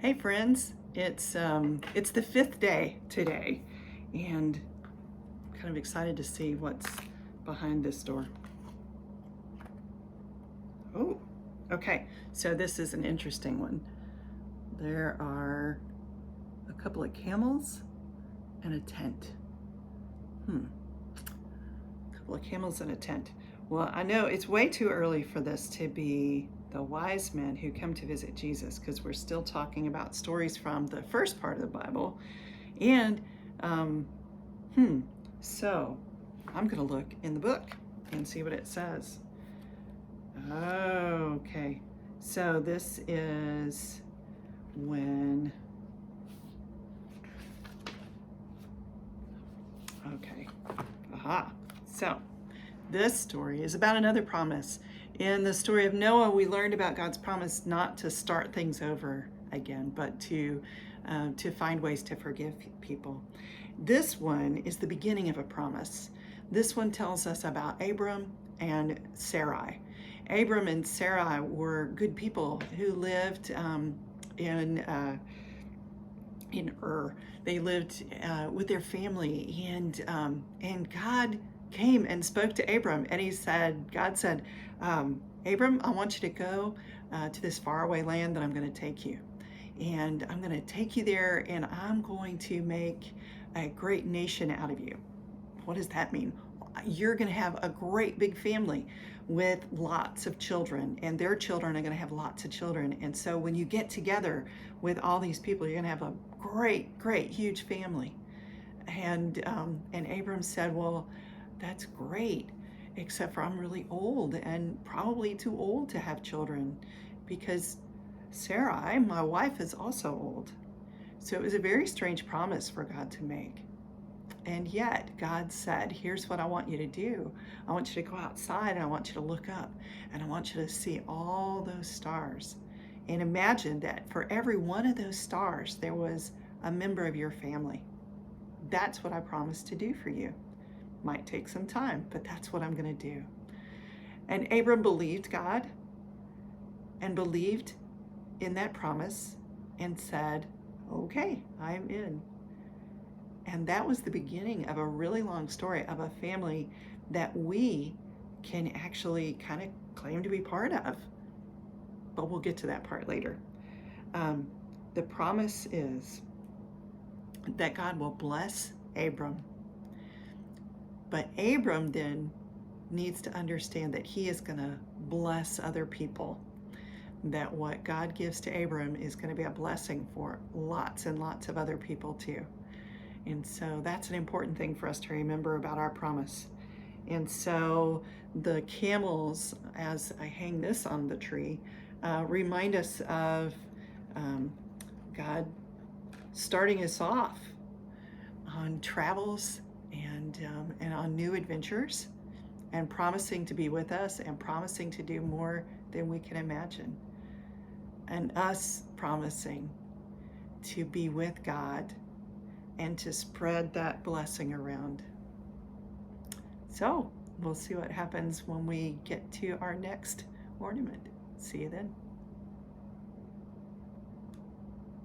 Hey friends, it's the fifth day today, and I'm kind of excited to see what's behind this door. Oh, okay, so this is an interesting one. There are a couple of camels and a tent. A couple of camels and a tent. Well, I know it's way too early for this to be the wise men who come to visit Jesus, because we're still talking about stories from the first part of the Bible. And so I'm going to look in the book and see what it says. Okay, so this is when, okay, so this story is about another promise. In the story of Noah, we learned about God's promise not to start things over again, but to find ways to forgive people. This one is the beginning of a promise. This one tells us about Abram and Sarai. Abram and Sarai were good people who lived in Ur. They lived with their family, and God came and spoke to Abram, and God said, Abram, I want you to go to this faraway land that I'm going to take you. And I'm going to take you there, and I'm going to make a great nation out of you. What does that mean? You're going to have a great big family with lots of children, and their children are going to have lots of children. And so when you get together with all these people, you're going to have a great, huge family. And Abram said, well, that's great, except for I'm really old and probably too old to have children, because Sarai, my wife, is also old. So it was a very strange promise for God to make. And yet God said, here's what I want you to do. I want you to go outside, and I want you to look up, and I want you to see all those stars. And imagine that for every one of those stars, there was a member of your family. That's what I promised to do for you. Might take some time, but that's what I'm going to do. And Abram believed God and believed in that promise and said, okay, I'm in. And that was the beginning of a really long story of a family that we can actually kind of claim to be part of. But we'll get to that part later. The promise is that God will bless Abram. But Abram then needs to understand that he is going to bless other people. That what God gives to Abram is going to be a blessing for lots and lots of other people too. And so that's an important thing for us to remember about our promise. And so the camels, as I hang this on the tree, remind us of God starting us off on travels and on new adventures, and promising to be with us and promising to do more than we can imagine. And us promising to be with God and to spread that blessing around. So we'll see what happens when we get to our next ornament. See you then.